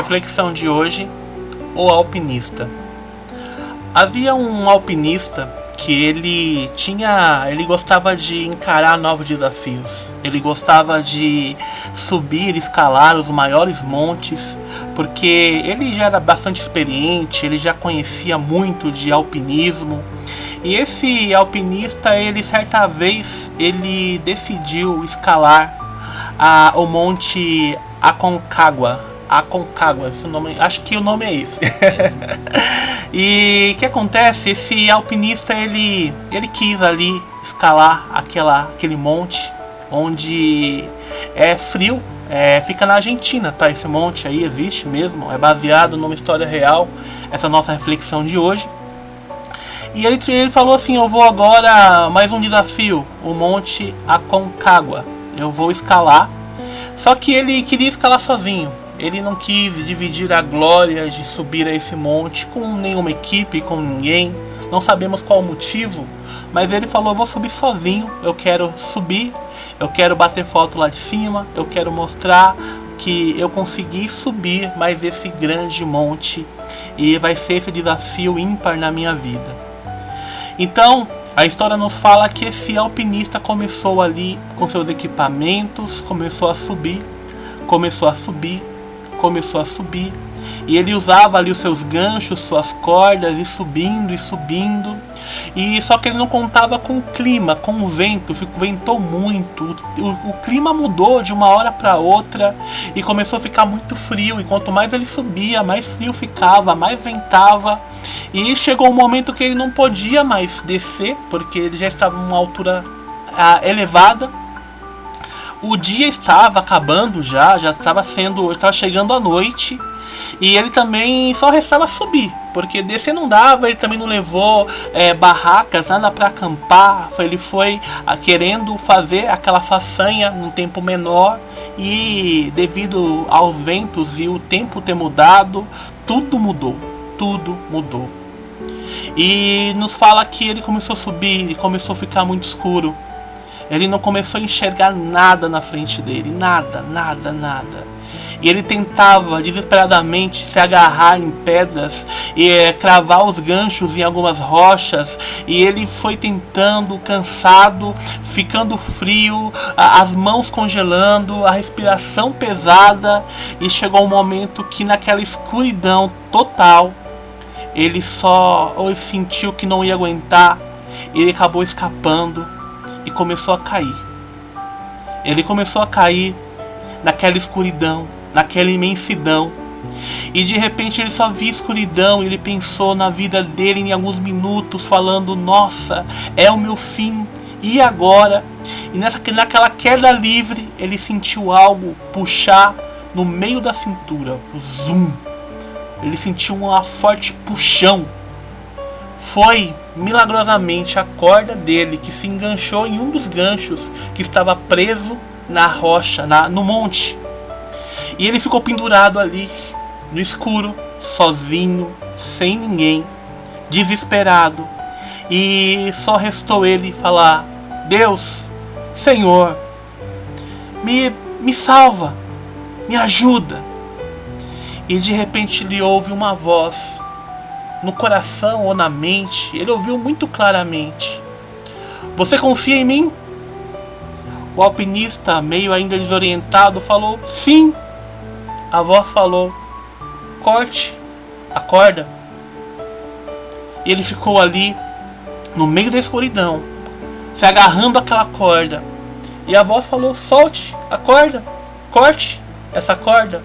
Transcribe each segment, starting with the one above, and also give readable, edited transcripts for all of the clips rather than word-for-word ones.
Reflexão de hoje: o alpinista. Havia um alpinista que ele gostava de encarar novos desafios. Ele gostava de subir, escalar os maiores montes, porque ele já era bastante experiente, ele já conhecia muito de alpinismo. E esse alpinista, ele certa vez, ele decidiu escalar o monte Aconcagua, esse nome, acho que o nome é esse. E o que acontece? Esse alpinista ele quis ali escalar aquele monte onde é frio, fica na Argentina, tá? Esse monte aí existe mesmo, é baseado numa história real, essa nossa reflexão de hoje. E ele falou assim: eu vou agora mais um desafio, o monte Aconcagua, eu vou escalar. Só que ele queria escalar sozinho. Ele não quis dividir a glória de subir a esse monte com nenhuma equipe, com ninguém. Não sabemos qual o motivo, mas ele falou: vou subir sozinho, eu quero subir, eu quero bater foto lá de cima, eu quero mostrar que eu consegui subir mais esse grande monte e vai ser esse desafio ímpar na minha vida. Então, a história nos fala que esse alpinista começou ali com seus equipamentos, começou a subir, e ele usava ali os seus ganchos, suas cordas, e subindo, e só que ele não contava com o clima, com o vento. Ventou muito, o clima mudou de uma hora para outra e começou a ficar muito frio, e quanto mais ele subia, mais frio ficava, mais ventava, e chegou um momento que ele não podia mais descer, porque ele já estava em uma altura elevada. O dia estava acabando, já estava chegando a noite, e ele também só restava subir, porque descer não dava. Ele também não levou barracas, nada para acampar. Ele foi querendo fazer aquela façanha num tempo menor, e devido aos ventos e o tempo ter mudado, tudo mudou. E nos fala que ele começou a subir e começou a ficar muito escuro. Ele não começou a enxergar nada na frente dele, nada. E ele tentava desesperadamente se agarrar em pedras e cravar os ganchos em algumas rochas. E ele foi tentando, cansado, ficando frio, as mãos congelando, a respiração pesada. E chegou um momento que, naquela escuridão total, ele sentiu que não ia aguentar. Ele acabou escapando e começou a cair. Ele começou a cair naquela escuridão, naquela imensidão. E de repente ele só via escuridão. Ele pensou na vida dele em alguns minutos, falando: nossa, é o meu fim, e agora? E naquela queda livre, ele sentiu algo puxar no meio da cintura. Zoom! Ele sentiu um forte puxão. Foi milagrosamente a corda dele que se enganchou em um dos ganchos que estava preso na rocha, no monte. E ele ficou pendurado ali, no escuro, sozinho, sem ninguém, desesperado. E só restou ele falar: Deus, Senhor, me salva, me ajuda. E de repente ele ouve uma voz no coração ou na mente. Ele ouviu muito claramente: você confia em mim? O alpinista, meio ainda desorientado, falou: sim. A voz falou: corte a corda. E ele ficou ali no meio da escuridão, se agarrando àquela corda. E a voz falou: solte a corda, corte essa corda.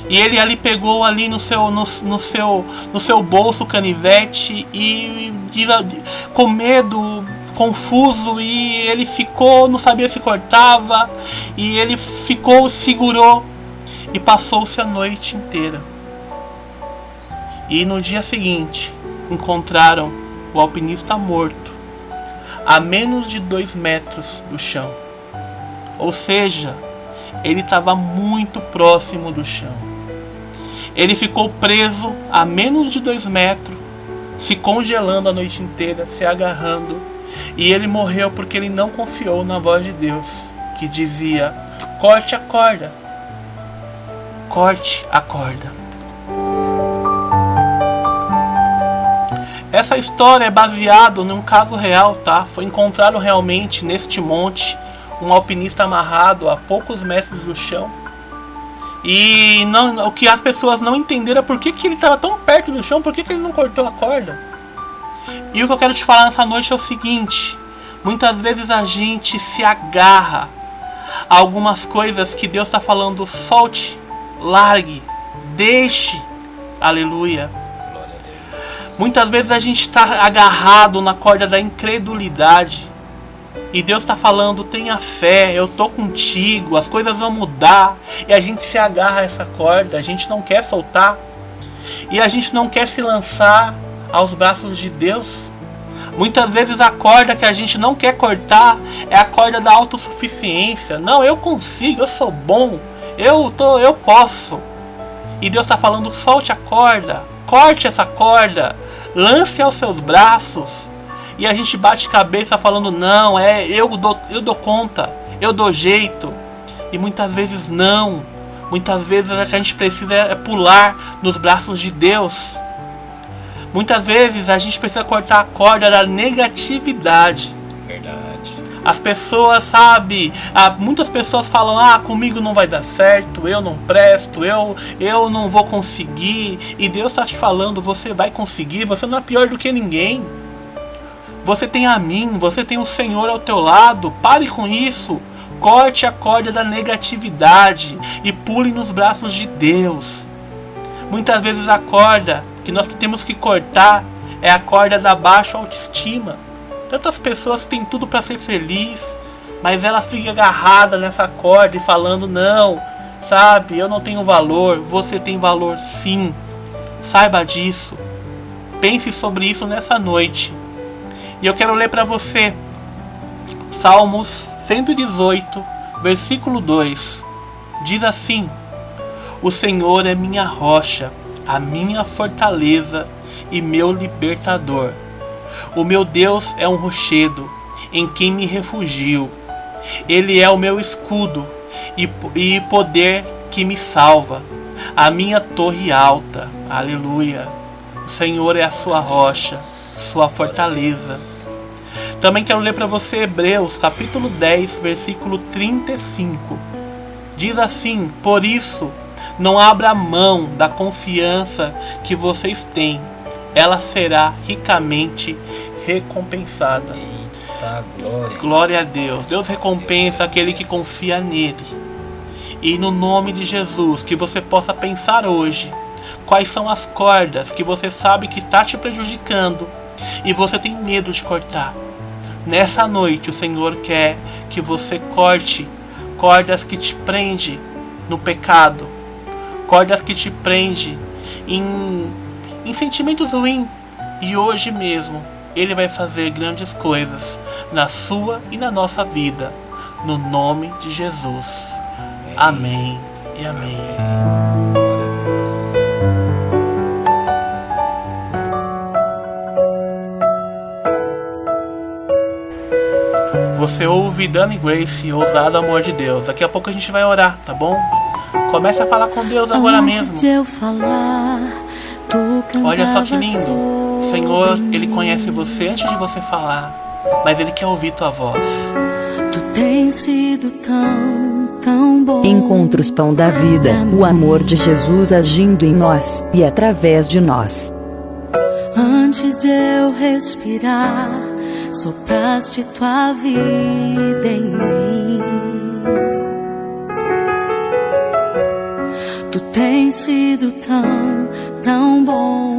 E ele ali pegou ali no seu bolso o canivete e com medo, confuso, e ele ficou, não sabia se cortava, e ele segurou e passou-se a noite inteira. E no dia seguinte encontraram o alpinista morto, a menos de 2 metros do chão. Ou seja, ele estava muito próximo do chão. Ele ficou preso a menos de 2 metros, se congelando a noite inteira, se agarrando. E ele morreu porque ele não confiou na voz de Deus, que dizia: corte a corda, corte a corda. Essa história é baseada num caso real, tá? Foi encontrado realmente neste monte um alpinista amarrado a poucos metros do chão. E o que as pessoas não entenderam é por que ele estava tão perto do chão, por que ele não cortou a corda. E o que eu quero te falar nessa noite é o seguinte: muitas vezes a gente se agarra a algumas coisas que Deus está falando, solte, largue, deixe, aleluia. Muitas vezes a gente está agarrado na corda da incredulidade. E Deus está falando, tenha fé, eu estou contigo, as coisas vão mudar. E a gente se agarra a essa corda, a gente não quer soltar. E a gente não quer se lançar aos braços de Deus. Muitas vezes a corda que a gente não quer cortar é a corda da autossuficiência. Não, eu consigo, eu sou bom, eu posso. E Deus está falando, solte a corda, corte essa corda, lance aos seus braços. E a gente bate cabeça falando, não, eu dou conta, eu dou jeito. E muitas vezes não. Muitas vezes a gente precisa pular nos braços de Deus. Muitas vezes a gente precisa cortar a corda da negatividade. Verdade. As pessoas, sabe, muitas pessoas falam, comigo não vai dar certo, eu não presto, eu não vou conseguir. E Deus está te falando, você vai conseguir, você não é pior do que ninguém. Você tem a mim, você tem o Senhor ao teu lado. Pare com isso. Corte a corda da negatividade e pule nos braços de Deus. Muitas vezes a corda que nós temos que cortar é a corda da baixa autoestima. Tantas pessoas têm tudo para ser feliz, mas ela fica agarrada nessa corda e falando, não, sabe, eu não tenho valor. Você tem valor sim. Saiba disso. Pense sobre isso nessa noite. E eu quero ler para você Salmos 118, versículo 2. Diz assim: o Senhor é minha rocha, a minha fortaleza e meu libertador. O meu Deus é um rochedo em quem me refugio. Ele é o meu escudo e poder que me salva, a minha torre alta. Aleluia. O Senhor é a sua rocha, sua fortaleza. Também quero ler para você Hebreus capítulo 10, versículo 35. Diz assim: por isso, não abra mão da confiança que vocês têm, ela será ricamente recompensada. Eita, glória. Glória a Deus. Deus recompensa aquele que confia nele. E no nome de Jesus, que você possa pensar hoje quais são as cordas que você sabe que está te prejudicando e você tem medo de cortar. Nessa noite o Senhor quer que você corte cordas que te prendem no pecado, cordas que te prendem em sentimentos ruins. E hoje mesmo Ele vai fazer grandes coisas na sua e na nossa vida, no nome de Jesus. Amém e amém. Você ouve Dani Grace, Ousado Amor de Deus. Daqui a pouco a gente vai orar, tá bom? Comece a falar com Deus agora mesmo. Olha só que lindo. O Senhor, Ele conhece você antes de você falar, mas Ele quer ouvir tua voz. Tu tens sido tão bom. Encontros Pão da Vida, o amor de Jesus agindo em nós e através de nós. Antes de eu respirar, sopraste tua vida em mim. Tu tens sido tão bom